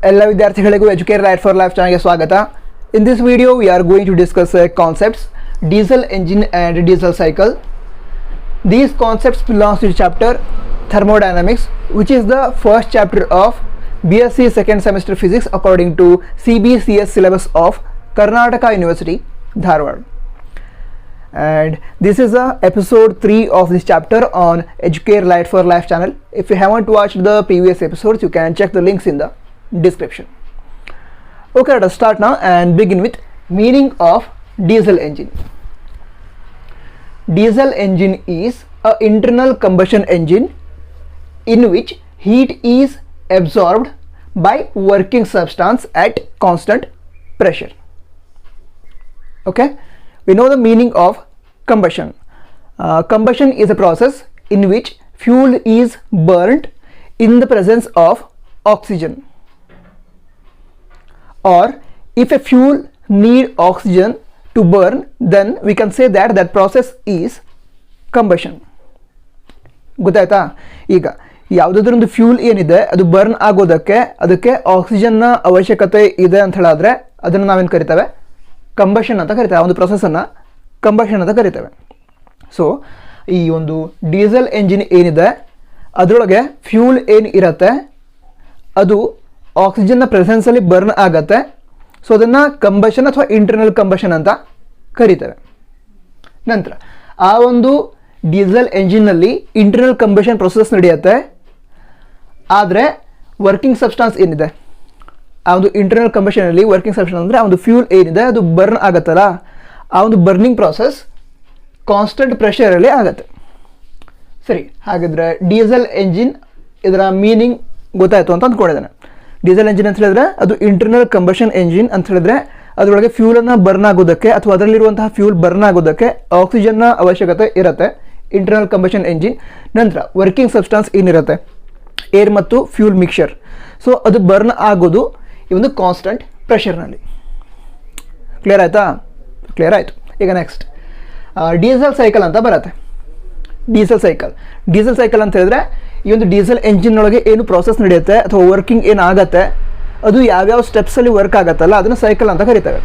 ಎಲ್ಲ ವಿದ್ಯಾರ್ಥಿಗಳಿಗೂ educate right for life ಚಾನಲ್ಗೆ ಸ್ವಾಗತ. In this video we are going to discuss concepts diesel engine and diesel cycle. These concepts belongs to the chapter thermodynamics, which is the first chapter of BSc second semester physics according to CBCS syllabus of Karnataka University, Dharwad. And this is episode 3 of this chapter on Educate Light for Life channel. If you haven't watched the previous episodes, you can check the links in the description. Okay, let us start now and begin with meaning of diesel engine. Diesel engine is an internal combustion engine in which heat is absorbed by working substance at constant pressure. Okay, we know the meaning of combustion. Combustion is a process in which fuel is burnt in the presence of oxygen, or if a fuel need oxygen to burn, then we can say that that process is combustion. ಗೊತ್ತಾಯ್ತಾ? ಈಗ ಯಾವುದಾದ್ರೊಂದು fuel ಏನಿದೆ ಅದು burn ಆಗೋದಕ್ಕೆ ಅದಕ್ಕೆ ಆಕ್ಸಿಜನ್ನ ಅವಶ್ಯಕತೆ ಇದೆ ಅಂತ ಹೇಳಿದ್ರೆ ಅದನ್ನು ನಾವೇನು ಕರಿತೇವೆ? ಕಂಬಷನ್ ಅಂತ ಕರಿತೇವೆ. ಆ ಒಂದು ಪ್ರೊಸೆಸನ್ನು ಕಂಬಷನ್ ಅಂತ ಕರಿತೇವೆ. ಸೊ ಈ ಒಂದು ಡೀಸೆಲ್ ಎಂಜಿನ್ ಏನಿದೆ ಅದರೊಳಗೆ ಫ್ಯೂಲ್ ಏನು ಇರುತ್ತೆ ಅದು ಆಕ್ಸಿಜನ್ನ ಪ್ರೆಸೆನ್ಸಲ್ಲಿ ಬರ್ನ್ ಆಗತ್ತೆ. ಸೊ ಅದನ್ನು ಕಂಬಷನ್ ಅಥವಾ ಇಂಟರ್ನಲ್ ಕಂಬಷನ್ ಅಂತ ಕರಿತೇವೆ. ನಂತರ ಆ ಒಂದು ಡೀಸೆಲ್ ಎಂಜಿನ್ನಲ್ಲಿ ಇಂಟರ್ನಲ್ ಕಂಬಷನ್ ಪ್ರೊಸೆಸ್ ನಡೆಯುತ್ತೆ. ಆದರೆ ವರ್ಕಿಂಗ್ ಸಬ್ಸ್ಟಾನ್ಸ್ ಏನಿದೆ ಆ ಒಂದು ಇಂಟರ್ನಲ್ ಕಂಬಷನಲ್ಲಿ ವರ್ಕಿಂಗ್ ಸಬ್ಸ್ಟಾನ್ಸ್ ಅಂದರೆ ಆ ಒಂದು ಫ್ಯೂಲ್ ಏನಿದೆ ಅದು ಬರ್ನ್ ಆಗುತ್ತಲ್ಲ, ಆ ಒಂದು ಬರ್ನಿಂಗ್ ಪ್ರಾಸೆಸ್ ಕಾನ್ಸ್ಟೆಂಟ್ ಪ್ರೆಷರಲ್ಲಿ ಆಗುತ್ತೆ. ಸರಿ, ಹಾಗಿದ್ರೆ ಡೀಸೆಲ್ ಎಂಜಿನ್ ಇದರ ಮೀನಿಂಗ್ ಗೊತ್ತಾಯಿತು ಅಂತ ಅಂದ್ಕೊಂಡಿದ್ದಾನೆ. ಡೀಸೆಲ್ ಎಂಜಿನ್ ಅಂತ ಹೇಳಿದ್ರೆ ಅದು ಇಂಟರ್ನಲ್ ಕಂಬಷನ್ ಎಂಜಿನ್ ಅಂತ ಹೇಳಿದ್ರೆ ಅದರೊಳಗೆ ಫ್ಯೂಲನ್ನು ಬರ್ನ್ ಆಗೋದಕ್ಕೆ ಅಥವಾ ಅದರಲ್ಲಿರುವಂತಹ ಫ್ಯೂಲ್ ಬರ್ನ್ ಆಗೋದಕ್ಕೆ ಆಕ್ಸಿಜನ್ನ ಅವಶ್ಯಕತೆ ಇರುತ್ತೆ, ಇಂಟರ್ನಲ್ ಕಂಬಷನ್ ಎಂಜಿನ್. ನಂತರ ವರ್ಕಿಂಗ್ ಸಬ್ಸ್ಟಾನ್ಸ್ ಏನಿರುತ್ತೆ ಏರ್ ಮತ್ತು ಫ್ಯೂಲ್ ಮಿಕ್ಸರ್, ಸೊ ಅದು ಬರ್ನ್ ಆಗೋದು ಈ ಒಂದು ಕಾನ್ಸ್ಟೆಂಟ್ ಪ್ರೆಷರ್ನಲ್ಲಿ. ಕ್ಲಿಯರ್ ಆಯಿತಾ? ಕ್ಲಿಯರ್ ಆಯಿತು. ಈಗ ನೆಕ್ಸ್ಟ್ ಡೀಸೆಲ್ ಸೈಕಲ್ ಅಂತ ಬರುತ್ತೆ. ಡೀಸೆಲ್ ಸೈಕಲ್ ಅಂತ ಹೇಳಿದ್ರೆ ಈ ಒಂದು ಡೀಸೆಲ್ ಎಂಜಿನ್ ಒಳಗೆ ಏನು ಪ್ರಾಸೆಸ್ ನಡೆಯುತ್ತೆ ಅಥವಾ ವರ್ಕಿಂಗ್ ಏನಾಗತ್ತೆ ಅದು ಯಾವ್ಯಾವ ಸ್ಟೆಪ್ಸಲ್ಲಿ ವರ್ಕ್ ಆಗುತ್ತಲ್ಲ ಅದನ್ನು ಸೈಕಲ್ ಅಂತ ಕರಿತೇವೆ.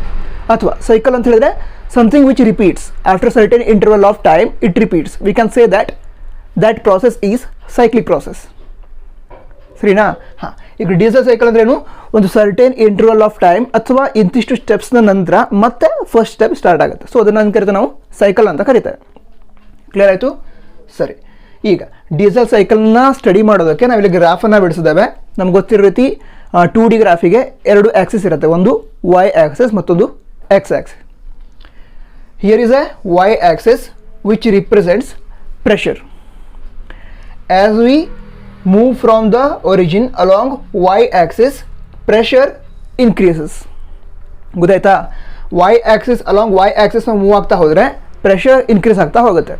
ಅಥವಾ ಸೈಕಲ್ ಅಂತ ಹೇಳಿದ್ರೆ something which repeats after certain interval of time it repeats. We can say that process is cyclic process. ಸರಿನಾ? ಹಾಂ, ಈಗ ಡೀಸೆಲ್ ಸೈಕಲ್ ಅಂದ್ರೇನು? ಒಂದು ಸರ್ಟೆನ್ ಇಂಟರ್ವಲ್ ಆಫ್ ಟೈಮ್ ಅಥವಾ ಇಂತಿಷ್ಟು ಸ್ಟೆಪ್ಸ್ನ ನಂತರ ಮತ್ತೆ ಫಸ್ಟ್ ಸ್ಟೆಪ್ ಸ್ಟಾರ್ಟ್ ಆಗುತ್ತೆ. ಸೊ ಅದನ್ನು ಕರಿತೇವೆ ನಾವು ಸೈಕಲ್ ಅಂತ ಕರಿತೇವೆ. ಕ್ಲಿಯರ್ ಆಯಿತು? ಸರಿ, ಈಗ ಡೀಸೆಲ್ ಸೈಕಲ್ನ ಸ್ಟಡಿ ಮಾಡೋದಕ್ಕೆ ನಾವಿಲ್ಲಿ ಗ್ರಾಫನ್ನು ಬಿಡಿಸಿದ್ದೇವೆ. ನಮ್ಗೆ ಗೊತ್ತಿರೋ ರೀತಿ 2D ಗ್ರಾಫಿಗೆ 2 ಆ್ಯಕ್ಸಿಸ್ ಇರುತ್ತೆ, ಒಂದು ವೈ ಆ್ಯಕ್ಸಿಸ್ ಮತ್ತೊಂದು X axis. Here is a Y axis which represents pressure. As we move from the origin along Y axis pressure increases. ಗೊತ್ತಾಯ್ತಾ? ವೈ ಆ್ಯಕ್ಸಿಸ್ ಅಲಾಂಗ್ ವೈ ಆ್ಯಕ್ಸಿಸ್ನ ಮೂವ್ ಆಗ್ತಾ ಹೋದರೆ ಪ್ರೆಷರ್ ಇನ್ಕ್ರೀಸ್ ಆಗ್ತಾ ಹೋಗುತ್ತೆ.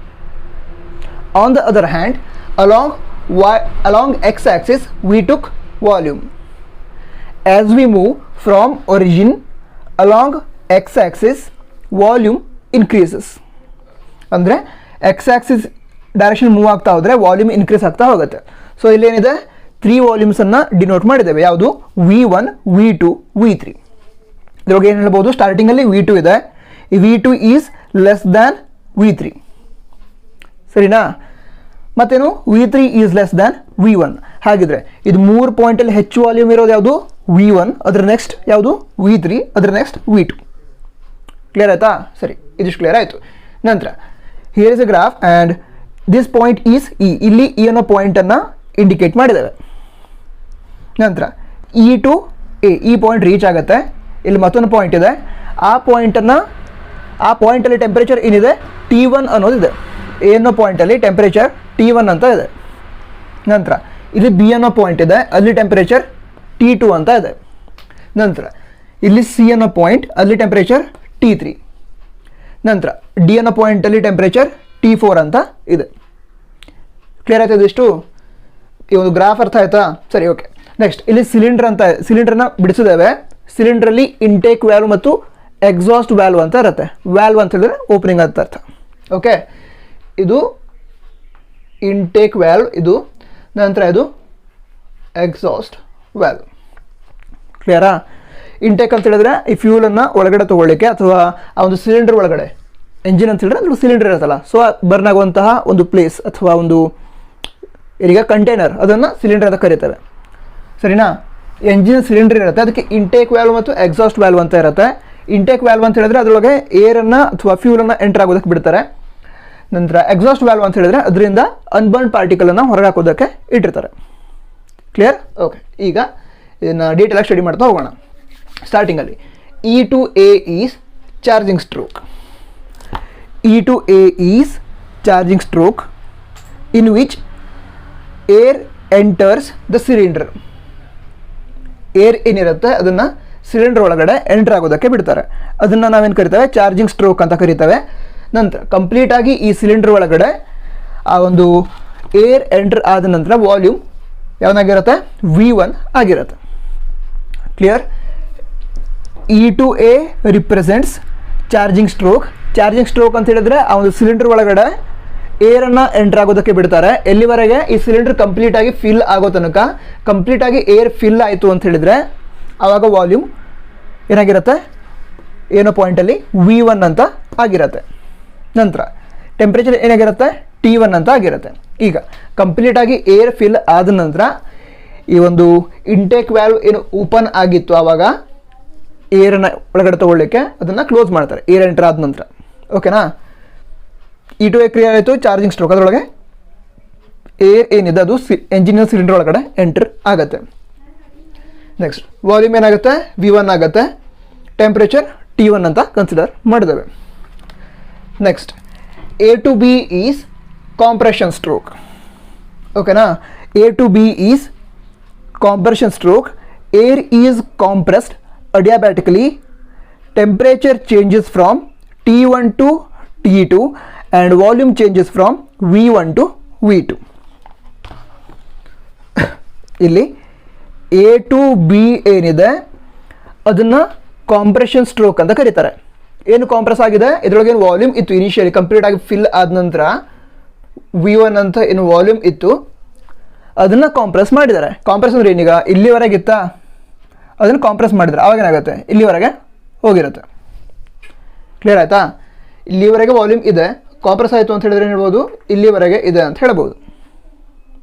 On the other hand, along x-axis we took volume. As we move from origin along x-axis, volume increases. ಅಂದರೆ x-axis direction move ಆಗ್ತಾ ಹೋದರೆ volume increase ಆಗ್ತಾ ಹೋಗುತ್ತೆ. ಸೊ ಇಲ್ಲೇನಿದೆ 3 ವಾಲ್ಯೂಮ್ಸನ್ನು ಡಿನೋಟ್ ಮಾಡಿದ್ದೇವೆ. ಯಾವುದು? V1, V2, V3. ಇದ್ರೊಳಗೆ ಏನು ಹೇಳ್ಬೋದು? ಸ್ಟಾರ್ಟಿಂಗಲ್ಲಿ V2 ಇದೆ. ಈ V2 is less than V3. ಸರಿನಾ? ಮತ್ತೇನು? V3 is less than V1. ಹಾಗಿದ್ರೆ ಇದು 3 ಪಾಯಿಂಟಲ್ಲಿ ಹೆಚ್ಚು ವಾಲ್ಯೂಮ್ ಇರೋದು ಯಾವುದು? V1. ಅದರ ನೆಕ್ಸ್ಟ್ ಯಾವುದು? V3. ಅದರ ನೆಕ್ಸ್ಟ್ V2. ಕ್ಲಿಯರ್ ಆಯಿತಾ? ಸರಿ, ಇದಿಷ್ಟು ಕ್ಲಿಯರ್ ಆಯಿತು. ನಂತರ here is A graph and this point is E. ಇಲ್ಲಿ ಇ ಅನ್ನೋ ಪಾಯಿಂಟನ್ನು ಇಂಡಿಕೇಟ್ ಮಾಡಿದ್ದೇವೆ. ನಂತರ E ಟು ಎ ಈ ಪಾಯಿಂಟ್ ರೀಚ್ ಆಗುತ್ತೆ. ಇಲ್ಲಿ ಮತ್ತೊಂದು ಪಾಯಿಂಟ್ ಇದೆ. ಆ ಪಾಯಿಂಟಲ್ಲಿ ಟೆಂಪ್ರೇಚರ್ ಏನಿದೆ? T1 ಅನ್ನೋದಿದೆ. ಎ ಅನ್ನೋ ಪಾಯಿಂಟಲ್ಲಿ ಟೆಂಪ್ರೇಚರ್ T1 ಅಂತ ಇದೆ. ನಂತರ ಇಲ್ಲಿ ಬಿ ಅನ್ನೋ ಪಾಯಿಂಟ್ ಇದೆ, ಅಲ್ಲಿ ಟೆಂಪ್ರೇಚರ್ T2 ಅಂತ ಇದೆ. ನಂತರ ಇಲ್ಲಿ ಸಿ ಅನ್ನೋ ಪಾಯಿಂಟ್, ಅಲ್ಲಿ ಟೆಂಪ್ರೇಚರ್ T3. ನಂತರ ಡಿ ಅನ್ನೋ ಪಾಯಿಂಟಲ್ಲಿ ಟೆಂಪ್ರೇಚರ್ T4 ಅಂತ ಇದೆ. ಕ್ಲಿಯರ್ ಆಯ್ತಾ? ಇದಿಷ್ಟು ಈ ಒಂದು ಗ್ರಾಫ್ ಅರ್ಥ ಆಯ್ತಾ? ಸರಿ, ಓಕೆ. ನೆಕ್ಸ್ಟ್ ಇಲ್ಲಿ ಸಿಲಿಂಡರ್ನ ಬಿಡಿಸಿದ್ದೇವೆ. ಸಿಲಿಂಡ್ರಲ್ಲಿ ಇಂಟೇಕ್ ವ್ಯಾಲ್ವ್ ಮತ್ತು ಎಕ್ಸಾಸ್ಟ್ ವ್ಯಾಲ್ವ್ ಅಂತ ಇರುತ್ತೆ. ವ್ಯಾಲ್ವ್ ಅಂತ ಹೇಳಿದ್ರೆ ಓಪನಿಂಗ್ ಅಂತ ಅರ್ಥ. ಓಕೆ, ಇದು ಇಂಟೇಕ್ ವ್ಯಾಲ್ವ್, ಇದು ನಂತರ ಇದು ಎಕ್ಸಾಸ್ಟ್ ವ್ಯಾಲ್ವ್. ಕ್ಲಿಯರಾ? ಇಂಟೇಕ್ ಅಂತ ಹೇಳಿದ್ರೆ ಈ ಫ್ಯೂಲನ್ನು ಒಳಗಡೆ ತೊಗೊಳ್ಳಿಕ್ಕೆ ಅಥವಾ ಆ ಒಂದು ಸಿಲಿಂಡರ್ ಒಳಗಡೆ, ಎಂಜಿನ್ ಅಂತ ಹೇಳಿದ್ರೆ ಅದು ಸಿಲಿಂಡರ್ ಇರುತ್ತಲ್ಲ, ಸೊ ಬರ್ನ್ ಆಗುವಂತಹ ಒಂದು ಪ್ಲೇಸ್ ಅಥವಾ ಒಂದು ಈಗ ಕಂಟೈನರ್, ಅದನ್ನು ಸಿಲಿಂಡರ್ ಅಂತ ಕರೀತೇವೆ. ಸರಿನಾ? ಎಂಜಿನ್ ಸಿಲಿಂಡರ್ ಇರುತ್ತೆ, ಅದಕ್ಕೆ ಇಂಟೇಕ್ ವ್ಯಾಲ್ವ್ ಮತ್ತು ಎಕ್ಸಾಸ್ಟ್ ವ್ಯಾಲ್ವ್ ಅಂತ ಇರುತ್ತೆ. ಇಂಟೇಕ್ ವ್ಯಾಲ್ವ್ ಅಂತ ಹೇಳಿದ್ರೆ ಅದರೊಳಗೆ ಏರನ್ನು ಅಥವಾ ಫ್ಯೂಲನ್ನು ಎಂಟರ್ ಆಗೋದಕ್ಕೆ ಬಿಡ್ತಾರೆ. ನಂತರ ಎಕ್ಸಾಸ್ಟ್ ವ್ಯಾಲ್ವ್ ಅಂತ ಹೇಳಿದ್ರೆ ಅದರಿಂದ ಅನ್ಬರ್ನ್ ಪಾರ್ಟಿಕಲನ್ನು ಹೊರಗೆ ಹಾಕೋದಕ್ಕೆ ಇಟ್ಟಿರ್ತಾರೆ. ಕ್ಲಿಯರ್? ಓಕೆ, ಈಗ ಇದನ್ನು ಡೀಟೇಲಾಗಿ ಸ್ಟಡಿ ಮಾಡ್ತಾ ಹೋಗೋಣ. ಸ್ಟಾರ್ಟಿಂಗಲ್ಲಿ E to A is charging stroke. E to A is charging stroke in which air enters the cylinder. Air ಏನಿರುತ್ತೆ ಅದನ್ನು ಸಿಲಿಂಡರ್ ಒಳಗಡೆ ಎಂಟರ್ ಆಗೋದಕ್ಕೆ ಬಿಡ್ತಾರೆ. ಅದನ್ನು ನಾವೇನು ಕರಿತೇವೆ? ಚಾರ್ಜಿಂಗ್ ಸ್ಟ್ರೋಕ್ ಅಂತ ಕರಿತೇವೆ. ನಂತರ ಕಂಪ್ಲೀಟಾಗಿ ಈ ಸಿಲಿಂಡರ್ ಒಳಗಡೆ ಆ ಒಂದು ಏರ್ ಎಂಟರ್ ಆದ ನಂತರ ವಾಲ್ಯೂಮ್ ಯಾವನಾಗಿರುತ್ತೆ? V1 ಆಗಿರುತ್ತೆ. Clear? E to A represents charging stroke. Charging stroke ಅಂತ ಹೇಳಿದ್ರೆ ಆ ಒಂದು ಸಿಲಿಂಡರ್ ಒಳಗಡೆ ಏರನ್ನು ಎಂಟರ್ ಆಗೋದಕ್ಕೆ ಬಿಡ್ತಾರೆ. ಎಲ್ಲಿವರೆಗೆ? ಈ ಸಿಲಿಂಡರ್ ಕಂಪ್ಲೀಟಾಗಿ ಫಿಲ್ ಆಗೋ ತನಕ. ಕಂಪ್ಲೀಟಾಗಿ ಏರ್ ಫಿಲ್ ಆಯಿತು ಅಂತ ಹೇಳಿದರೆ ಆವಾಗ ವಾಲ್ಯೂಮ್ ಏನಾಗಿರುತ್ತೆ? ಏನೋ ಪಾಯಿಂಟಲ್ಲಿ V1 ಅಂತ ಆಗಿರುತ್ತೆ. ನಂತರ ಟೆಂಪ್ರೇಚರ್ ಏನಾಗಿರುತ್ತೆ? T1 ಅಂತ ಆಗಿರುತ್ತೆ. ಈಗ ಕಂಪ್ಲೀಟಾಗಿ ಏರ್ ಫಿಲ್ ಆದ ನಂತರ ಈ ಒಂದು ಇಂಟೇಕ್ ವ್ಯಾಲ್ವ್ ಏನು ಓಪನ್ ಆಗಿತ್ತು ಆವಾಗ ಏರನ್ನು ಒಳಗಡೆ ತೊಗೊಳ್ಳಿಕ್ಕೆ ಅದನ್ನು ಕ್ಲೋಸ್ ಮಾಡ್ತಾರೆ ಏರ್ ಎಂಟರ್ ಆದ ನಂತರ. ಓಕೆನಾ? E to A ಕ್ರಿಯೆ ಆಯಿತು, ಚಾರ್ಜಿಂಗ್ ಸ್ಟ್ರೋಕ್. ಅದರೊಳಗೆ ಏರ್ ಏನಿದೆ ಅದು ಎಂಜಿನಿಯರ್ ಸಿಲಿಂಡರ್ ಒಳಗಡೆ ಎಂಟರ್ ಆಗುತ್ತೆ. ನೆಕ್ಸ್ಟ್ ವಾಲ್ಯೂಮ್ ಏನಾಗುತ್ತೆ? V1 ಆಗುತ್ತೆ. ಟೆಂಪ್ರೇಚರ್ T1 ಅಂತ ಕನ್ಸಿಡರ್ ಮಾಡಿದ್ದೇವೆ. Next A to B is compression stroke. ಓಕೆನಾ? A to B is compression stroke. Air is compressed adiabatically. Temperature changes from T1 to T2 and volume changes from V1 to V2. ಇಲ್ಲಿ A to B ಏನಿದೆ ಅದನ್ನು compression stroke ಅಂತ ಕರೀತಾರೆ. ಏನು compress ಆಗಿದೆ? ಇದರೊಳಗೆ ಏನು ವಾಲ್ಯೂಮ್ ಇತ್ತು ಇನಿಷಿಯಲಿ ಕಂಪ್ಲೀಟ್ ಆಗಿ ಫಿಲ್ ಆದ ನಂತರ V1 ಅಂತ ಏನು ವಾಲ್ಯೂಮ್ ಇತ್ತು ಅದನ್ನು ಕಾಂಪ್ರೆಸ್ ಮಾಡಿದ್ದಾರೆ. ಕಾಂಪ್ರೆಸ್ ಅಂದರೆ ಏನೀಗ ಇಲ್ಲಿವರೆಗೆ ಇತ್ತಾ? ಅದನ್ನು ಕಾಂಪ್ರೆಸ್ ಮಾಡಿದ್ರೆ ಆವಾಗ ಏನಾಗುತ್ತೆ? ಇಲ್ಲಿವರೆಗೆ ಹೋಗಿರುತ್ತೆ. ಕ್ಲಿಯರ್ ಆಯಿತಾ? ಇಲ್ಲಿವರೆಗೆ ವಾಲ್ಯೂಮ್ ಇದೆ, ಕಾಂಪ್ರೆಸ್ ಆಯಿತು ಅಂತ ಹೇಳಿದ್ರೆ ಏನು ಹೇಳ್ಬೋದು? ಇಲ್ಲಿವರೆಗೆ ಇದೆ ಅಂತ ಹೇಳ್ಬೋದು.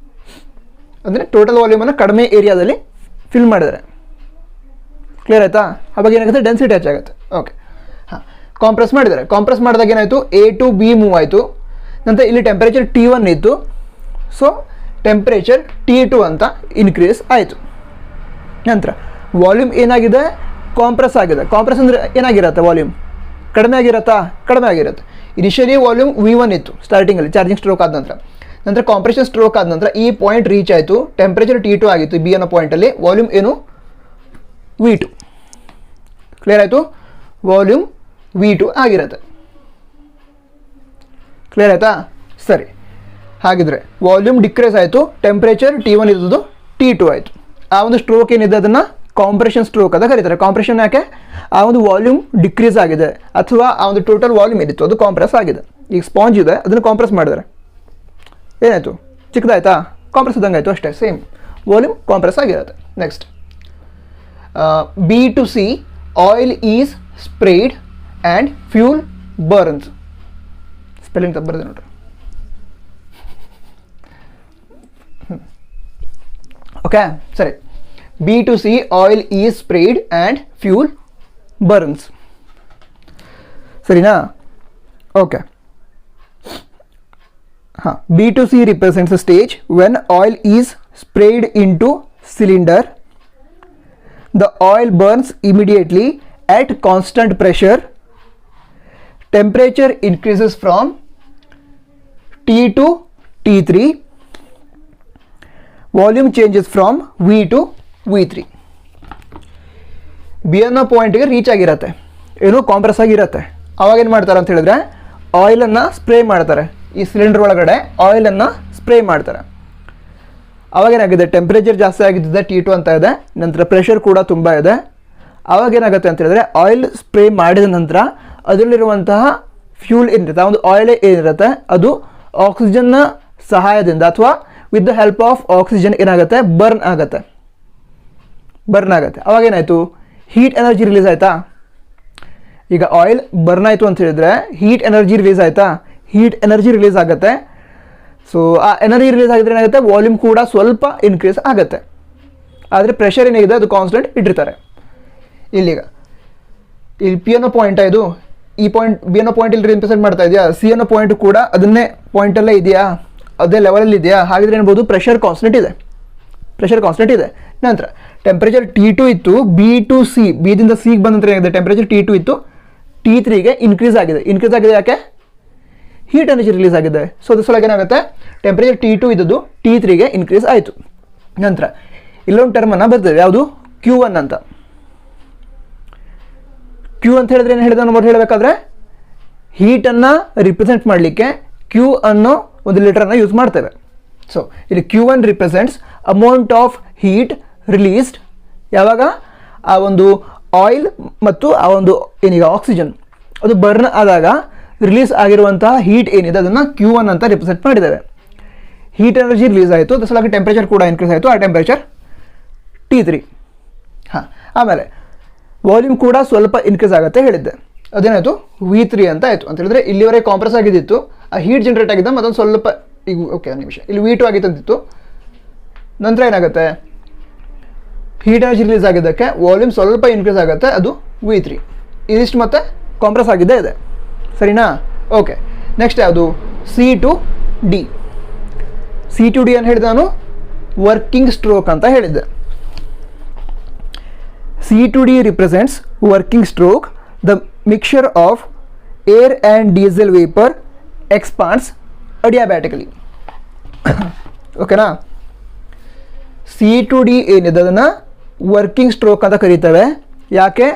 ಅಂದರೆ ಟೋಟಲ್ ವಾಲ್ಯೂಮನ್ನು ಕಡಿಮೆ ಏರಿಯಾದಲ್ಲಿ ಫಿಲ್ ಮಾಡಿದ್ದಾರೆ. ಕ್ಲಿಯರ್ ಆಯಿತಾ? ಆವಾಗ ಏನಾಗುತ್ತೆ? ಡೆನ್ಸಿಟಿ ಹೆಚ್ಚಾಗುತ್ತೆ. ಓಕೆ, ಹಾಂ, ಕಾಂಪ್ರೆಸ್ ಮಾಡಿದ್ದಾರೆ. ಕಾಂಪ್ರೆಸ್ ಮಾಡಿದಾಗ ಏನಾಯಿತು? A to B ಮೂವ್ ಆಯಿತು. ನಂತರ ಇಲ್ಲಿ ಟೆಂಪ್ರೇಚರ್ T1 ಇತ್ತು, ಸೊ ಟೆಂಪ್ರೇಚರ್ T2 ಅಂತ ಇನ್ಕ್ರೀಸ್ ಆಯಿತು. ನಂತರ ವಾಲ್ಯೂಮ್ ಏನಾಗಿದೆ? ಕಾಂಪ್ರೆಸ್ ಆಗಿದೆ. ಕಾಂಪ್ರೆಸ್ ಅಂದರೆ ಏನಾಗಿರುತ್ತೆ? ವಾಲ್ಯೂಮ್ ಕಡಿಮೆ ಆಗಿರುತ್ತಾ? ಕಡಿಮೆ ಆಗಿರುತ್ತೆ. ಇನಿಷಿಯಲಿ ವಾಲ್ಯೂಮ್ V1 ಇತ್ತು ಸ್ಟಾರ್ಟಿಂಗಲ್ಲಿ ಚಾರ್ಜಿಂಗ್ ಸ್ಟ್ರೋಕ್ ಆದ ನಂತರ. ನಂತರ ಕಾಂಪ್ರೆಷನ್ ಸ್ಟ್ರೋಕ್ ಆದ ನಂತರ ಈ ಪಾಯಿಂಟ್ ರೀಚ್ ಆಯಿತು, ಟೆಂಪ್ರೇಚರ್ T2 ಆಗಿತ್ತು B ಅನ್ನೋ ಪಾಯಿಂಟಲ್ಲಿ, ವಾಲ್ಯೂಮ್ ಏನು? V2. ಕ್ಲಿಯರ್ ಆಯಿತು? ವಾಲ್ಯೂಮ್ V2 ಆಗಿರುತ್ತೆ. ಕ್ಲಿಯರ್ ಆಯಿತಾ? ಸರಿ, ಹಾಗಿದ್ರೆ ವಾಲ್ಯೂಮ್ ಡಿಕ್ರೀಸ್ ಆಯಿತು, ಟೆಂಪ್ರೇಚರ್ T1 ಇದ್ದದ್ದು T2 ಆಯಿತು. ಆ ಒಂದು ಸ್ಟ್ರೋಕ್ ಏನಿದೆ ಅದನ್ನು ಕಾಂಪ್ರೆಷನ್ ಸ್ಟ್ರೋಕ್ ಅಂತ ಕರೀತಾರೆ. ಕಾಂಪ್ರೆಷನ್ ಯಾಕೆ? ಆ ಒಂದು ವಾಲ್ಯೂಮ್ ಡಿಕ್ರೀಸ್ ಆಗಿದೆ ಅಥವಾ ಆ ಒಂದು ಟೋಟಲ್ ವಾಲ್ಯೂಮ್ ಏನಿತ್ತು ಅದು ಕಾಂಪ್ರೆಸ್ ಆಗಿದೆ. ಈಗ ಸ್ಪಾಂಜ್ ಇದೆ, ಅದನ್ನು ಕಾಂಪ್ರೆಸ್ ಮಾಡಿದರೆ ಏನಾಯಿತು? ಚಿಕ್ಕದಾಯ್ತಾ? ಕಾಂಪ್ರೆಸ್ ಇದ್ದಂಗೆ ಆಯಿತು ಅಷ್ಟೇ, ಸೇಮ್ ವಾಲ್ಯೂಮ್ ಕಾಂಪ್ರೆಸ್ ಆಗಿರುತ್ತೆ. Next B to C oil is spread and fuel burns. Spelling ತಪ್ಪು ಬರ್ತದೆ ನೋಡ್ರಿ. ಓಕೆ, ಸರಿ. B to C oil is spread and fuel burns. ಸರಿನಾ? ಓಕೆ, ಹಾಂ. B to C represents a stage when oil is sprayed into cylinder. The oil burns immediately at constant pressure. Temperature increases from T to T3. Volume changes from V to V3. B ಅನ್ನೋ ಪಾಯಿಂಟ್ಗೆ reach ಆಗಿರುತ್ತೆ, ಏನೋ compress ಆಗಿರುತ್ತೆ. ಅವಾಗ ಏನು ಮಾಡ್ತಾರೆ ಅಂತ ಹೇಳಿದ್ರೆ ಆಯಿಲನ್ನು ಸ್ಪ್ರೇ ಮಾಡ್ತಾರೆ. ಈ ಸಿಲಿಂಡರ್ ಒಳಗಡೆ ಆಯಿಲನ್ನು ಸ್ಪ್ರೇ ಮಾಡ್ತಾರೆ. ಅವಾಗೇನಾಗಿದೆ? ಟೆಂಪ್ರೇಚರ್ ಜಾಸ್ತಿ ಆಗಿದ್ದಿದೆ, T2 ಅಂತ ಇದೆ. ನಂತರ ಪ್ರೆಷರ್ ಕೂಡ ತುಂಬ ಇದೆ. ಅವಾಗೇನಾಗುತ್ತೆ ಅಂತ ಹೇಳಿದ್ರೆ ಆಯಿಲ್ ಸ್ಪ್ರೇ ಮಾಡಿದ ನಂತರ ಅದರಲ್ಲಿರುವಂತಹ ಫ್ಯೂಲ್ ಏನಿರುತ್ತೆ, ಆ ಒಂದು ಆಯಿಲ್ ಏನಿರುತ್ತೆ ಅದು ಆಕ್ಸಿಜನ್ನ ಸಹಾಯದಿಂದ ಅಥವಾ with the help of oxygen ಏನಾಗುತ್ತೆ? ಬರ್ನ್ ಆಗುತ್ತೆ. ಬರ್ನ್ ಆಗುತ್ತೆ. ಅವಾಗ ಏನಾಯಿತು, ಹೀಟ್ ಎನರ್ಜಿ ರಿಲೀಸ್ ಆಯಿತಾ. ಈಗ ಆಯಿಲ್ ಬರ್ನ್ ಆಯಿತು ಅಂತ ಹೇಳಿದ್ರೆ ಹೀಟ್ ಎನರ್ಜಿ ರಿಲೀಸ್ ಆಯಿತಾ, ಹೀಟ್ ಎನರ್ಜಿ ರಿಲೀಸ್ ಆಗುತ್ತೆ. ಸೊ ಆ ಎನರ್ಜಿ ರಿಲೀಸ್ ಆಗಿದ್ರೆ ಏನಾಗುತ್ತೆ, ವಾಲ್ಯೂಮ್ ಕೂಡ ಸ್ವಲ್ಪ ಇನ್ಕ್ರೀಸ್ ಆಗುತ್ತೆ. ಆದರೆ ಪ್ರೆಷರ್ ಏನಿದೆ ಅದು ಕಾನ್ಸ್ಟೆಂಟ್ ಇಟ್ಟಿರ್ತಾರೆ. ಇಲ್ಲಿಗ ಇಲ್ಲಿ ಪಿ ಅನ್ನೋ ಪಾಯಿಂಟ್ ಇದು, ಈ ಪಾಯಿಂಟ್ ಬಿ ಅನ್ನೋ ಪಾಯಿಂಟ್ ಇಲ್ಲಿ ರಿಪ್ರೆಸೆಂಟ್ ಮಾಡ್ತಾ ಇದೆಯಾ, ಸಿ ಅನ್ನೋ ಪಾಯಿಂಟ್ ಕೂಡ ಅದನ್ನೇ ಪಾಯಿಂಟಲ್ಲೇ ಇದೆಯಾ, ಅದೇ ಲೆವೆಲಲ್ಲಿ ಇದೆಯಾ, ಹಾಗಿದ್ರೆ ಏನ್ಬೋದು ಪ್ರೆಷರ್ ಕಾನ್ಸ್ಟೆಂಟ್ ಇದೆ, ಪ್ರೆಷರ್ ಕಾನ್ಸ್ಟೆಂಟ್ ಇದೆ. ನಂತರ ಟೆಂಪ್ರೇಚರ್ T2 ಇತ್ತು, ಬಿ ಟು ಸಿ, ಬಿದಿಂದ ಸಿಗೆ ಬಂದ ನಂತರ ಏನಾಗಿದೆ, ಟೆಂಪ್ರೇಚರ್ T2 ಇತ್ತು, T3ಗೆ ಇನ್ಕ್ರೀಸ್ ಆಗಿದೆ. ಇನ್ಕ್ರೀಸ್ ಆಗಿದೆ ಯಾಕೆ, ಹೀಟ್ ಎನರ್ಜಿ ರಿಲೀಸ್ ಆಗಿದೆ. ಸೊ ಅದ್ರ ಸಲುವಾಗಿ ಏನಾಗುತ್ತೆ, ಟೆಂಪ್ರೇಚರ್ T2 ಇದ್ದದ್ದು T3ಗೆ ಇನ್ಕ್ರೀಸ್ ಆಯಿತು. ನಂತರ ಇಲ್ಲೊಂದು ಟರ್ಮನ್ನು ಬರ್ತದೆ, ಯಾವುದು Q1 ಅಂತ. Q ಅಂತ ಹೇಳಿದ್ರೆ ಏನು ಹೇಳಿದ ನೋಡಿ, ಹೇಳಬೇಕಾದ್ರೆ ಹೀಟನ್ನು ರಿಪ್ರೆಸೆಂಟ್ ಮಾಡಲಿಕ್ಕೆ Q ಅನ್ನೋ ಒಂದು ಲೆಟರನ್ನು ಯೂಸ್ ಮಾಡ್ತೇವೆ. ಸೊ ಇಲ್ಲಿ Q1 represents amount of heat released, ಯಾವಾಗ ಆ ಒಂದು ಆಯಿಲ್ ಮತ್ತು ಆ ಒಂದು ಏನೀಗ ಆಕ್ಸಿಜನ್ ಅದು ಬರ್ನ್ ಆದಾಗ ರಿಲೀಸ್ ಆಗಿರುವಂತಹ ಹೀಟ್ ಏನಿದೆ ಅದನ್ನು Q1 ಅಂತ ರಿಪ್ರೆಸೆಂಟ್ ಮಾಡಿದ್ದೇವೆ. ಹೀಟ್ ಎನರ್ಜಿ ರಿಲೀಸ್ ಆಯಿತು, ಅದರ ಸಲುವಾಗಿ ಟೆಂಪ್ರೇಚರ್ ಕೂಡ ಇನ್ಕ್ರೀಸ್ ಆಯಿತು, ಆ ಟೆಂಪ್ರೇಚರ್ T3. ಹಾಂ, ಆಮೇಲೆ ವಾಲ್ಯೂಮ್ ಕೂಡ ಸ್ವಲ್ಪ ಇನ್ಕ್ರೀಸ್ ಆಗುತ್ತೆ ಹೇಳಿದ್ದೆ, ಅದೇನಾಯಿತು V3 ಅಂತ ಆಯಿತು. ಅಂತ ಹೇಳಿದ್ರೆ ಇಲ್ಲಿವರೆಗೆ ಕಾಂಪ್ರೆಸ್ ಆಗಿದ್ದಿತ್ತು, ಆ ಹೀಟ್ ಜನರೇಟ್ ಆಗಿದ್ದ ಮತ್ತೊಂದು ಸ್ವಲ್ಪ ಈಗ ಓಕೆ ನಿಮಿಷ ಇಲ್ಲಿ V2 ಆಗಿತ್ತಂತಿತ್ತು. ನಂತರ ಏನಾಗುತ್ತೆ, ಹೀಟ್ ಎನರ್ಜಿ ರಿಲೀಸ್ ಆಗಿದ್ದಕ್ಕೆ ವಾಲ್ಯೂಮ್ ಸ್ವಲ್ಪ ಇನ್ಕ್ರೀಸ್ ಆಗುತ್ತೆ, ಅದು V3. ಇದಿಷ್ಟು ಮತ್ತೆ ಕಾಂಪ್ರೆಸ್ ಆಗಿದ್ದೇ ಇದೆ, ಸರಿನಾ. ಓಕೆ, ನೆಕ್ಸ್ಟ್ ಯಾವುದು C2D. C2D ಅಂತ ಹೇಳಿದೆ ನಾನು, ವರ್ಕಿಂಗ್ ಸ್ಟ್ರೋಕ್ ಅಂತ ಹೇಳಿದ್ದೆ. C2D represents working stroke. The mixture of air and diesel vapor expands adiabatically. ಓಕೆನಾ. C2D ಏನಿದೆ ಅದನ್ನು ವರ್ಕಿಂಗ್ ಸ್ಟ್ರೋಕ್ ಅಂತ ಕರೀತೇವೆ. ಯಾಕೆ,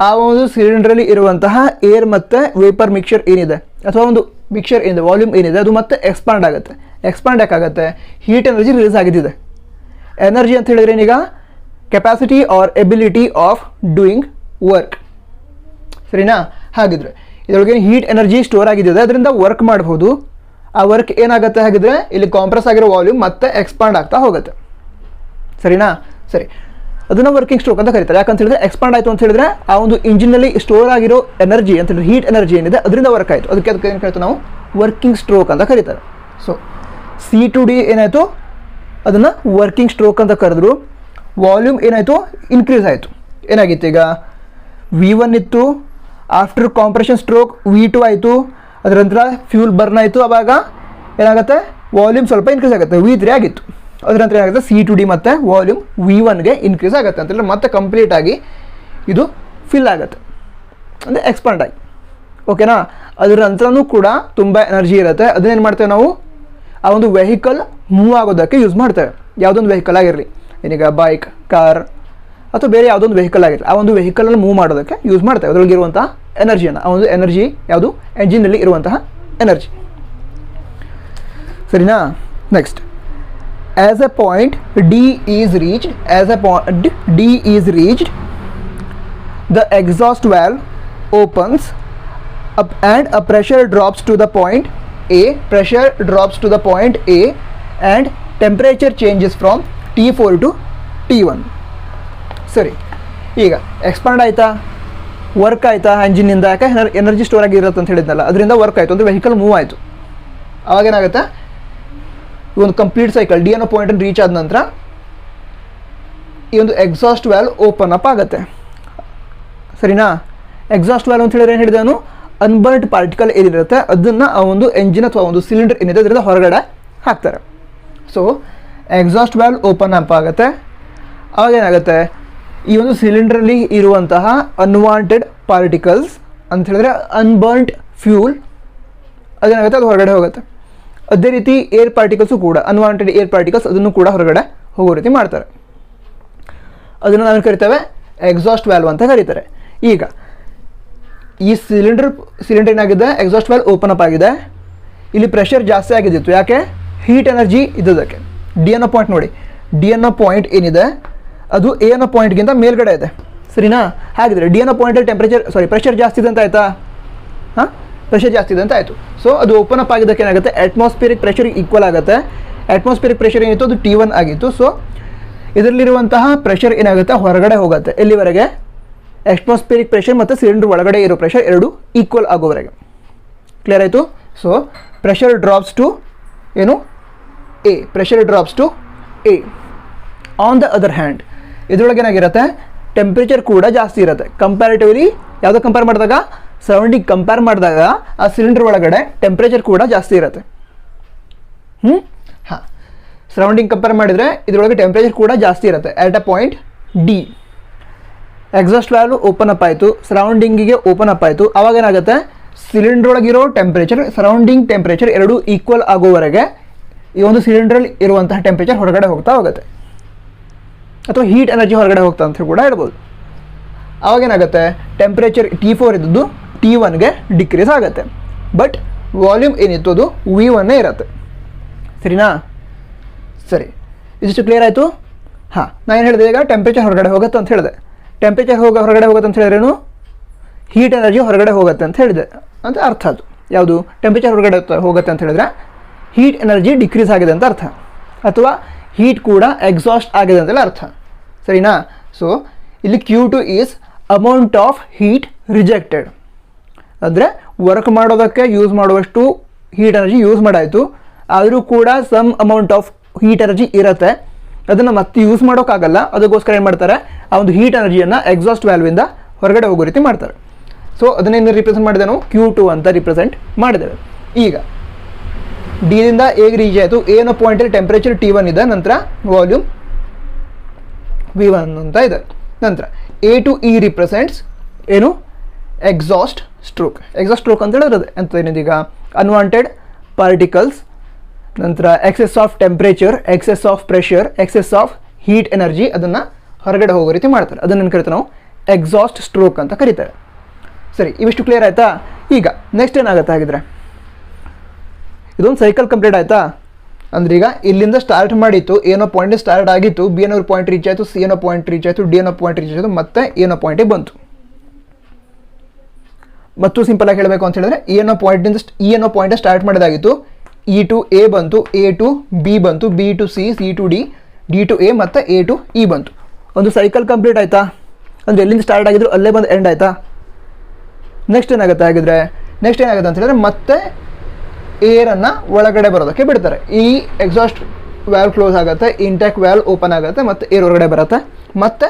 ಆ ಒಂದು ಸಿಲಿಂಡ್ರಲ್ಲಿ ಇರುವಂತಹ ಏರ್ ಮತ್ತು ವೇಪರ್ ಮಿಕ್ಚರ್ ಏನಿದೆ ಅಥವಾ ಒಂದು ಮಿಕ್ಚರ್ ಏನಿದೆ, ವಾಲ್ಯೂಮ್ ಏನಿದೆ ಅದು ಮತ್ತೆ ಎಕ್ಸ್ಪಾಂಡ್ ಆಗುತ್ತೆ. ಎಕ್ಸ್ಪಾಂಡ್ ಯಾಕಾಗುತ್ತೆ, ಹೀಟ್ ಎನರ್ಜಿ ರಿಲೀಸ್ ಆಗಿದ್ದಿದೆ. ಎನರ್ಜಿ ಅಂತ ಹೇಳಿದ್ರೆ ಏನೀಗ capacity or ability of doing work, ಸರಿನಾ. ಹಾಗಿದ್ರೆ ಇದರೊಳಗೆ ಹೀಟ್ ಎನರ್ಜಿ ಸ್ಟೋರ್ ಆಗಿದ್ದಿದೆ, ಅದರಿಂದ ವರ್ಕ್ ಮಾಡ್ಬೋದು. ಆ ವರ್ಕ್ ಏನಾಗುತ್ತೆ, ಹಾಗಿದ್ರೆ ಇಲ್ಲಿ ಕಾಂಪ್ರೆಸ್ ಆಗಿರೋ ವಾಲ್ಯೂಮ್ ಮತ್ತೆ ಎಕ್ಸ್ಪಾಂಡ್ ಆಗ್ತಾ ಹೋಗುತ್ತೆ, ಸರಿನಾ. ಸರಿ, ಅದನ್ನು ವರ್ಕಿಂಗ್ ಸ್ಟ್ರೋಕ್ ಅಂತ ಕರೀತಾರೆ. ಯಾಕಂತ ಹೇಳಿದ್ರೆ ಎಕ್ಸ್ಪಾಂಡ್ ಆಯಿತು ಅಂತ ಹೇಳಿದ್ರೆ ಆ ಒಂದು ಇಂಜಿನಲ್ಲಿ ಸ್ಟೋರ್ ಆಗಿರೋ ಎನರ್ಜಿ ಅಂತ ಹೇಳಿದ್ರೆ ಹೀಟ್ ಎನರ್ಜಿ ಏನಿದೆ ಅದರಿಂದ ವರ್ಕ್ ಆಯಿತು, ಅದಕ್ಕೆ ಏನು ಕರಿತೀವಿ ನಾವು ವರ್ಕಿಂಗ್ ಸ್ಟ್ರೋಕ್ ಅಂತ ಕರೀತಾರೆ. ಸೊ C2D ಏನಾಯಿತು, ಅದನ್ನು ವರ್ಕಿಂಗ್ ಸ್ಟ್ರೋಕ್ ಅಂತ ಕರೆದ್ರು. ವಾಲ್ಯೂಮ್ ಏನಾಯಿತು, ಇನ್ಕ್ರೀಸ್ ಆಯಿತು. ಏನಾಗಿತ್ತು, ಈಗ V1 ಇತ್ತು, ಆಫ್ಟರ್ ಕಾಂಪ್ರೆಷನ್ ಸ್ಟ್ರೋಕ್ V2 ಆಯಿತು, ಅದರ ನಂತರ ಫ್ಯೂಲ್ ಬರ್ನ್ ಆಯಿತು. ಆವಾಗ ಏನಾಗುತ್ತೆ, ವಾಲ್ಯೂಮ್ ಸ್ವಲ್ಪ ಇನ್ಕ್ರೀಸ್ ಆಗುತ್ತೆ, V3 ಆಗಿತ್ತು. ಅದರ ನಂತರ ಏನಾಗುತ್ತೆ, C2D ಮತ್ತು ವಾಲ್ಯೂಮ್ V1ಗೆ ಇನ್ಕ್ರೀಸ್ ಆಗುತ್ತೆ ಅಂತಂದರೆ ಮತ್ತೆ ಕಂಪ್ಲೀಟಾಗಿ ಇದು ಫಿಲ್ ಆಗುತ್ತೆ, ಅಂದರೆ ಎಕ್ಸ್ಪಾಂಡ್ ಆಗಿ. ಓಕೆನಾ. ಅದರ ನಂತರನೂ ಕೂಡ ತುಂಬ ಎನರ್ಜಿ ಇರುತ್ತೆ. ಅದನ್ನೇನು ಮಾಡ್ತೇವೆ ನಾವು, ಆ ಒಂದು ವೆಹಿಕಲ್ ಮೂವ್ ಆಗೋದಕ್ಕೆ ಯೂಸ್ ಮಾಡ್ತೇವೆ. ಯಾವುದೊಂದು ವೆಹಿಕಲ್ ಆಗಿರಲಿ, ಏನೀಗ ಬೈಕ್, ಕಾರ್ ಅಥವಾ ಬೇರೆ ಯಾವುದೊಂದು ವೆಹಿಕಲ್ ಆಗಿರಲಿ, ಆ ಒಂದು ವೆಹಿಕಲನ್ನು ಮೂವ್ ಮಾಡೋದಕ್ಕೆ ಯೂಸ್ ಮಾಡ್ತೇವೆ ಅದರೊಳಗಿರುವಂತಹ ಎನರ್ಜಿಯನ್ನು. ಆ ಒಂದು ಎನರ್ಜಿ ಯಾವುದು, ಎಂಜಿನಲ್ಲಿ ಇರುವಂತಹ ಎನರ್ಜಿ, ಸರಿನಾ. Next, as a point D is reached, the exhaust valve opens up and a pressure drops to the point A, and temperature changes from T4 to T1. ಸರಿ, ಈಗ expand ಆಯಿತಾ, work ಆಯಿತಾ ಇಂಜಿನಿಂದ, ಯಾಕೆ energy store ಆಗಿರುತ್ತೆ ಅಂತ ಹೇಳಿದ್ನಲ್ಲ, ಅದರಿಂದ work ಆಯಿತು ಅಂದರೆ ವೆಹಿಕಲ್ ಮೂವ್ ಆಯಿತು. ಅವಾಗೇನಾಗುತ್ತೆ, ಈ ಒಂದು ಕಂಪ್ಲೀಟ್ ಸೈಕಲ್ ಡಿ ಅನ್ನೋ ಪಾಯಿಂಟನ್ನು ರೀಚ್ ಆದ ನಂತರ ಈ ಒಂದು ಎಕ್ಸಾಸ್ಟ್ ವ್ಯಾಲ್ವ್ ಓಪನ್ ಅಪ್ ಆಗುತ್ತೆ, ಸರಿನಾ. ಎಕ್ಸಾಸ್ಟ್ ವ್ಯಾಲ್ವ್ ಅಂತ ಹೇಳಿದ್ರೆ ಏನು ಹೇಳಿದೆ ನಾನು, ಅನ್ಬರ್ನ್ಡ್ ಪಾರ್ಟಿಕಲ್ ಏನಿರುತ್ತೆ ಅದನ್ನು ಆ ಒಂದು ಎಂಜಿನ್ ಅಥವಾ ಒಂದು ಸಿಲಿಂಡರ್ ಏನಿದೆ ಅದರಿಂದ ಹೊರಗಡೆ ಹಾಕ್ತಾರೆ. So exhaust valve open up ಆಗುತ್ತೆ. ಆವಾಗ ಏನಾಗುತ್ತೆ, ಈ ಒಂದು ಸಿಲಿಂಡ್ರಲ್ಲಿ ಇರುವಂತಹ ಅನ್ವಾಂಟೆಡ್ ಪಾರ್ಟಿಕಲ್ಸ್ ಅಂತ ಹೇಳಿದ್ರೆ ಅನ್ಬರ್ನ್ಡ್ ಫ್ಯೂಲ್ ಅದೇನಾಗುತ್ತೆ, ಅದು ಹೊರಗಡೆ ಹೋಗುತ್ತೆ. ಅದೇ ರೀತಿ ಏರ್ ಪಾರ್ಟಿಕಲ್ಸು ಕೂಡ, ಅನ್ವಾಂಟೆಡ್ ಏರ್ ಪಾರ್ಟಿಕಲ್ಸ್ ಅದನ್ನು ಕೂಡ ಹೊರಗಡೆ ಹೋಗೋ ರೀತಿ ಮಾಡ್ತಾರೆ. ಅದನ್ನು ನಾವೇನು ಕರಿತೇವೆ, ಎಕ್ಸಾಸ್ಟ್ ವ್ಯಾಲ್ವ್ ಅಂತ ಕರೀತಾರೆ. ಈಗ ಈ ಸಿಲಿಂಡರ್ ಏನಾಗಿದೆ, ಎಕ್ಸಾಸ್ಟ್ ವ್ಯಾಲ್ವ್ ಓಪನ್ ಅಪ್ ಆಗಿದೆ. ಇಲ್ಲಿ ಪ್ರೆಷರ್ ಜಾಸ್ತಿ ಆಗಿದ್ದಿತ್ತು, ಯಾಕೆ, ಹೀಟ್ ಎನರ್ಜಿ ಇದ್ದದಕ್ಕೆ. ಡಿ ಅನ್ನೋ ಪಾಯಿಂಟ್ ನೋಡಿ, ಡಿ ಅನ್ನೋ ಪಾಯಿಂಟ್ ಏನಿದೆ ಅದು ಎ ಅನ್ನೋ ಪಾಯಿಂಟ್ಗಿಂತ ಮೇಲ್ಗಡೆ ಇದೆ, ಸರಿನಾ. ಹಾಗಿದ್ರೆ ಡಿ ಅನ್ನೋ ಪಾಯಿಂಟಲ್ಲಿ ಪ್ರೆಷರ್ ಜಾಸ್ತಿ ಇದೆ ಅಂತ ಆಯಿತಾ. ಹಾಂ, ಪ್ರೆಷರ್ ಜಾಸ್ತಿ ಇದೆ ಅಂತ ಆಯಿತು. ಸೊ ಅದು ಓಪನ್ ಅಪ್ ಆಗಿದ್ದಕ್ಕೆ ಏನಾಗುತ್ತೆ, ಅಟ್ಮಾಸ್ಫಿಯರಿಕ್ ಪ್ರೆಷರ್ ಈಕ್ವಲ್ ಆಗುತ್ತೆ. ಅಟ್ಮಾಸ್ಫಿಯರಿಕ್ ಪ್ರೆಷರ್ ಏನಿತ್ತು ಅದು T1 ಆಗಿತ್ತು. ಸೊ ಇದರಲ್ಲಿರುವಂತಹ ಪ್ರೆಷರ್ ಏನಾಗುತ್ತೆ, ಹೊರಗಡೆ ಹೋಗುತ್ತೆ. ಎಲ್ಲಿವರೆಗೆ? ಅಟ್ಮಾಸ್ಫಿಯರಿಕ್ ಪ್ರೆಷರ್ ಮತ್ತು ಸಿಲಿಂಡರ್ ಒಳಗಡೆ ಇರೋ ಪ್ರೆಷರ್ ಎರಡು ಈಕ್ವಲ್ ಆಗೋವರೆಗೆ. ಕ್ಲಿಯರ್ ಆಯಿತು? ಸೊ ಪ್ರೆಷರ್ ಡ್ರಾಪ್ಸ್ ಟು ಏನು, a. Pressure drops to a. On the other hand ಇದರೊಳಗೆ ಏನಾಗಿರುತ್ತೆ, ಟೆಂಪ್ರೇಚರ್ ಕೂಡ ಜಾಸ್ತಿ ಇರುತ್ತೆ. ಕಂಪ್ಯಾರಿಟಿವ್ಲಿ ಯಾವುದೋ ಕಂಪೇರ್ ಮಾಡಿದಾಗ, ಸರೌಂಡಿಂಗ್ ಕಂಪೇರ್ ಮಾಡಿದಾಗ ಆ ಸಿಲಿಂಡರ್ ಒಳಗಡೆ ಟೆಂಪ್ರೇಚರ್ ಕೂಡ ಜಾಸ್ತಿ ಇರುತ್ತೆ. ಹಾಂ, ಸರೌಂಡಿಂಗ್ ಕಂಪೇರ್ ಮಾಡಿದರೆ ಇದರೊಳಗೆ ಟೆಂಪ್ರೇಚರ್ ಕೂಡ ಜಾಸ್ತಿ ಇರುತ್ತೆ. At a point D exhaust valve open up ಆಯಿತು, ಸರೌಂಡಿಂಗಿಗೆ ಓಪನ್ ಅಪ್ ಆಯಿತು. ಆವಾಗ ಏನಾಗುತ್ತೆ, ಸಿಲಿಂಡರ್ ಒಳಗಿರೋ ಟೆಂಪ್ರೇಚರ್, ಸರೌಂಡಿಂಗ್ ಟೆಂಪ್ರೇಚರ್ ಎರಡೂ ಈಕ್ವಲ್ ಆಗೋವರೆಗೆ ಈ ಒಂದು ಸಿಲಿಂಡ್ರಲ್ಲಿ ಇರುವಂತಹ ಟೆಂಪ್ರೇಚರ್ ಹೊರಗಡೆ ಹೋಗ್ತಾ ಹೋಗುತ್ತೆ, ಅಥವಾ ಹೀಟ್ ಎನರ್ಜಿ ಹೊರಗಡೆ ಹೋಗ್ತಾ ಅಂತ ಕೂಡ ಹೇಳ್ಬೋದು. ಆವಾಗೇನಾಗುತ್ತೆ, ಟೆಂಪ್ರೇಚರ್ T4 ಇದ್ದದ್ದು T1ಗೆ ಡಿಕ್ರೀಸ್ ಆಗುತ್ತೆ. ಬಟ್ ವಾಲ್ಯೂಮ್ ಏನಿತ್ತು ಅದು V1 ಇರುತ್ತೆ. ಸರಿನಾ? ಸರಿ, ಇದಿಷ್ಟು ಕ್ಲಿಯರ್ ಆಯಿತು? ಹಾಂ, ನಾನು ಏನು ಹೇಳಿದೆ, ಈಗ ಟೆಂಪ್ರೇಚರ್ ಹೊರಗಡೆ ಹೋಗುತ್ತೆ ಅಂತ ಹೇಳಿದೆ. ಟೆಂಪ್ರೇಚರ್ ಹೊರಗಡೆ ಹೋಗುತ್ತೆ ಅಂತ ಹೇಳಿದ್ರೇನು, ಹೀಟ್ ಎನರ್ಜಿ ಹೊರಗಡೆ ಹೋಗುತ್ತೆ ಅಂತ ಹೇಳಿದೆ ಅಂತ ಅರ್ಥ. ಅದು ಯಾವುದು, ಟೆಂಪ್ರೇಚರ್ ಹೊರಗಡೆ ಹೋಗುತ್ತೆ ಅಂತ ಹೇಳಿದ್ರೆ ಹೀಟ್ ಎನರ್ಜಿ ಡಿಕ್ರೀಸ್ ಆಗಿದೆ ಅಂತ ಅರ್ಥ, ಅಥವಾ ಹೀಟ್ ಕೂಡ ಎಕ್ಸಾಸ್ಟ್ ಆಗಿದೆ ಅಂತೆಲ್ಲ ಅರ್ಥ. ಸರಿನಾ? ಸೊ ಇಲ್ಲಿ Q2 is amount of heat rejected. ಅಂದರೆ ವರ್ಕ್ ಮಾಡೋದಕ್ಕೆ ಯೂಸ್ ಮಾಡುವಷ್ಟು ಹೀಟ್ ಎನರ್ಜಿ ಯೂಸ್ ಮಾಡಾಯಿತು, ಆದರೂ ಕೂಡ some amount of heat energy ಇರುತ್ತೆ, ಅದನ್ನು ಮತ್ತೆ ಯೂಸ್ ಮಾಡೋಕ್ಕಾಗಲ್ಲ. ಅದಕ್ಕೋಸ್ಕರ ಏನು ಮಾಡ್ತಾರೆ, ಆ ಒಂದು ಹೀಟ್ ಎನರ್ಜಿಯನ್ನು ಎಕ್ಸಾಸ್ಟ್ ವ್ಯಾಲ್ವಿಂದ ಹೊರಗಡೆ ಹೋಗೋ ರೀತಿ ಮಾಡ್ತಾರೆ. ಸೊ ಅದನ್ನೇನು ರಿಪ್ರೆಸೆಂಟ್ ಮಾಡಿದೆ ನಾವು, Q2 ಅಂತ ರಿಪ್ರೆಸೆಂಟ್ ಮಾಡಿದ್ದೇವೆ. ಈಗ ಡಿಯಿಂದ ಎಗೆ ರೀಚ್ ಆಯಿತು. ಏನೋ ಪಾಯಿಂಟಲ್ಲಿ ಟೆಂಪ್ರೇಚರ್ T1 ಇದೆ, ನಂತರ ವಾಲ್ಯೂಮ್ V1 ಅಂತ ಇದೆ. ನಂತರ A to E ರಿಪ್ರೆಸೆಂಟ್ಸ್ ಏನು, ಎಕ್ಸಾಸ್ಟ್ ಸ್ಟ್ರೋಕ್. ಎಕ್ಸಾಸ್ಟ್ ಸ್ಟ್ರೋಕ್ ಅಂತ ಹೇಳಿರೋದು ಅಂತ ಏನಿದೀಗ, ಅನ್ವಾಂಟೆಡ್ ಪಾರ್ಟಿಕಲ್ಸ್, ನಂತರ excess of temperature, excess of pressure, excess of heat energy, ಅದನ್ನು ಹೊರಗಡೆ ಹೋಗೋ ರೀತಿ ಮಾಡ್ತಾರೆ. ಅದನ್ನು ಕರಿತೀವಿ ನಾವು ಎಕ್ಸಾಸ್ಟ್ ಸ್ಟ್ರೋಕ್ ಅಂತ ಕರೀತಾರೆ. ಸರಿ, ಇವಿಷ್ಟು ಕ್ಲಿಯರ್ ಆಯಿತಾ? ಈಗ ನೆಕ್ಸ್ಟ್ ಏನಾಗುತ್ತೆ ಹಾಗಿದ್ರೆ, ಇದೊಂದು ಸೈಕಲ್ ಕಂಪ್ಲೀಟ್ ಆಯಿತಾ? ಅಂದ್ರೆ ಈಗ ಇಲ್ಲಿಂದ ಸ್ಟಾರ್ಟ್ ಮಾಡಿತ್ತು, ಏನೋ ಪಾಯಿಂಟ್ ಸ್ಟಾರ್ಟ್ ಆಗಿತ್ತು, ಬಿ ಅನ್ನೋ ಪಾಯಿಂಟ್ ರೀಚ್ ಆಯಿತು, ಸಿ ಅನ್ನೋ ಪಾಯಿಂಟ್ ರೀಚ್ ಆಯಿತು, ಡಿ ಅನ್ನೋ ಪಾಯಿಂಟ್ ರೀಚ್ ಆಯಿತು, ಮತ್ತೆ ಏನೋ ಪಾಯಿಂಟಿಗೆ ಬಂತು. ಮತ್ತು ಸಿಂಪಲ್ ಆಗಿ ಹೇಳಬೇಕು ಅಂತ ಹೇಳಿದ್ರೆ, ಇ ಅನ್ನೋ ಪಾಯಿಂಟ್ ಸ್ಟಾರ್ಟ್ ಮಾಡಿದಾಗಿತ್ತು, E to A ಬಂತು, A to B ಬಂತು, B to C, C to D, D to A ಮತ್ತು A to E ಬಂತು. ಒಂದು ಸೈಕಲ್ ಕಂಪ್ಲೀಟ್ ಆಯಿತಾ? ಅಂದರೆ ಎಲ್ಲಿಂದ ಸ್ಟಾರ್ಟ್ ಆಗಿದ್ರು ಅಲ್ಲೇ ಬಂದು ಎಂಡ್ ಆಯಿತಾ? ನೆಕ್ಸ್ಟ್ ಏನಾಗುತ್ತೆ ಹಾಗಿದ್ರೆ, ನೆಕ್ಸ್ಟ್ ಏನಾಗುತ್ತೆ ಅಂತ ಹೇಳಿದ್ರೆ, ಮತ್ತೆ ಏರನ್ನು ಒಳಗಡೆ ಬರೋದಕ್ಕೆ ಬಿಡ್ತಾರೆ. ಈ ಎಕ್ಸಾಸ್ಟ್ ವ್ಯಾಲ್ವ್ ಕ್ಲೋಸ್ ಆಗುತ್ತೆ, ಇಂಟ್ಯಾಕ್ ವ್ಯಾಲ್ವ್ ಓಪನ್ ಆಗುತ್ತೆ, ಮತ್ತು ಏರ್ ಹೊರಗಡೆ ಬರುತ್ತೆ. ಮತ್ತು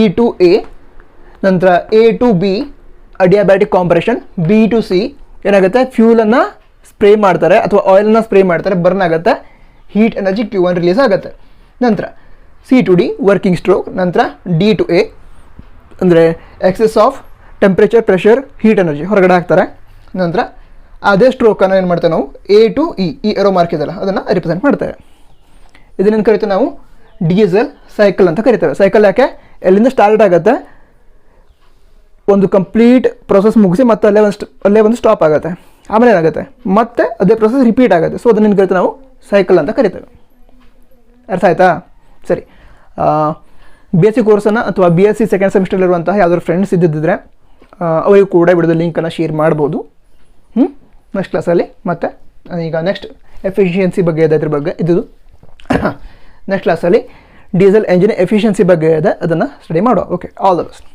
E to A, ನಂತರ A to B ಅಡಿಯಾಬ್ಯಾಟಿಕ್ compression, B to C ಏನಾಗುತ್ತೆ, ಫ್ಯೂಲನ್ನು ಸ್ಪ್ರೇ ಮಾಡ್ತಾರೆ ಅಥವಾ ಆಯಿಲನ್ನು ಸ್ಪ್ರೇ ಮಾಡ್ತಾರೆ, ಬರ್ನ್ ಆಗುತ್ತೆ, ಹೀಟ್ ಎನರ್ಜಿ Q1 ರಿಲೀಸ್ ಆಗುತ್ತೆ. ನಂತರ C to D working stroke, ನಂತರ D to A ಅಂದರೆ excess of temperature, pressure, heat energy ಹೊರಗಡೆ ಹಾಕ್ತಾರೆ. ನಂತರ ಅದೇ ಸ್ಟ್ರೋಕನ್ನು ಏನು ಮಾಡ್ತೇವೆ ನಾವು, A to E, ಈ ಎರೋ ಮಾರ್ಕ್ ಇದೆಲ್ಲ ಅದನ್ನು ರಿಪ್ರೆಸೆಂಟ್ ಮಾಡ್ತೇವೆ. ಇದನ್ನೇನು ಕರಿತೇವೆ ನಾವು, ಡೀಸೆಲ್ ಸೈಕಲ್ ಅಂತ ಕರಿತೇವೆ. ಸೈಕಲ್ ಯಾಕೆ, ಎಲ್ಲಿಂದ ಸ್ಟಾರ್ಟ್ ಆಗುತ್ತೆ, ಒಂದು ಕಂಪ್ಲೀಟ್ ಪ್ರೊಸೆಸ್ ಮುಗಿಸಿ ಮತ್ತೆ ಅಲ್ಲೇ ಒಂದು ಸ್ಟಾಪ್ ಆಗುತ್ತೆ, ಆಮೇಲೆ ಏನಾಗುತ್ತೆ ಮತ್ತೆ ಅದೇ ಪ್ರೊಸೆಸ್ ರಿಪೀಟ್ ಆಗುತ್ತೆ. ಸೊ ಅದನ್ನೇನು ಕರಿತೇವೆ ನಾವು, ಸೈಕಲ್ ಅಂತ ಕರಿತೇವೆ. ಅರ್ಥ ಆಯ್ತಾ? ಸರಿ, BSc ಕೋರ್ಸನ್ನು ಅಥವಾ BSc ಸೆಕೆಂಡ್ ಸೆಮಿಸ್ಟರ್ಲಿರುವಂತಹ ಯಾವ್ದಾದ್ರು ಫ್ರೆಂಡ್ಸ್ ಇದ್ದಿದ್ದರೆ ಅವರಿಗೂ ಕೂಡ ಬಿಡೋದು ಲಿಂಕನ್ನು ಶೇರ್ ಮಾಡ್ಬೋದು. ನೆಕ್ಸ್ಟ್ ಕ್ಲಾಸಲ್ಲಿ ಮತ್ತೆ ಈಗ ನೆಕ್ಸ್ಟ್ ಎಫಿಷಿಯನ್ಸಿ ಬಗ್ಗೆ ಇದೆ, ಅದ್ರ ಬಗ್ಗೆ ಇದು ನೆಕ್ಸ್ಟ್ ಕ್ಲಾಸಲ್ಲಿ ಡೀಸೆಲ್ ಎಂಜಿನ್ ಎಫಿಷಿಯನ್ಸಿ ಬಗ್ಗೆ ಇದೆ, ಅದನ್ನು ಸ್ಟಡಿ ಮಾಡುವ. Okay, all the best.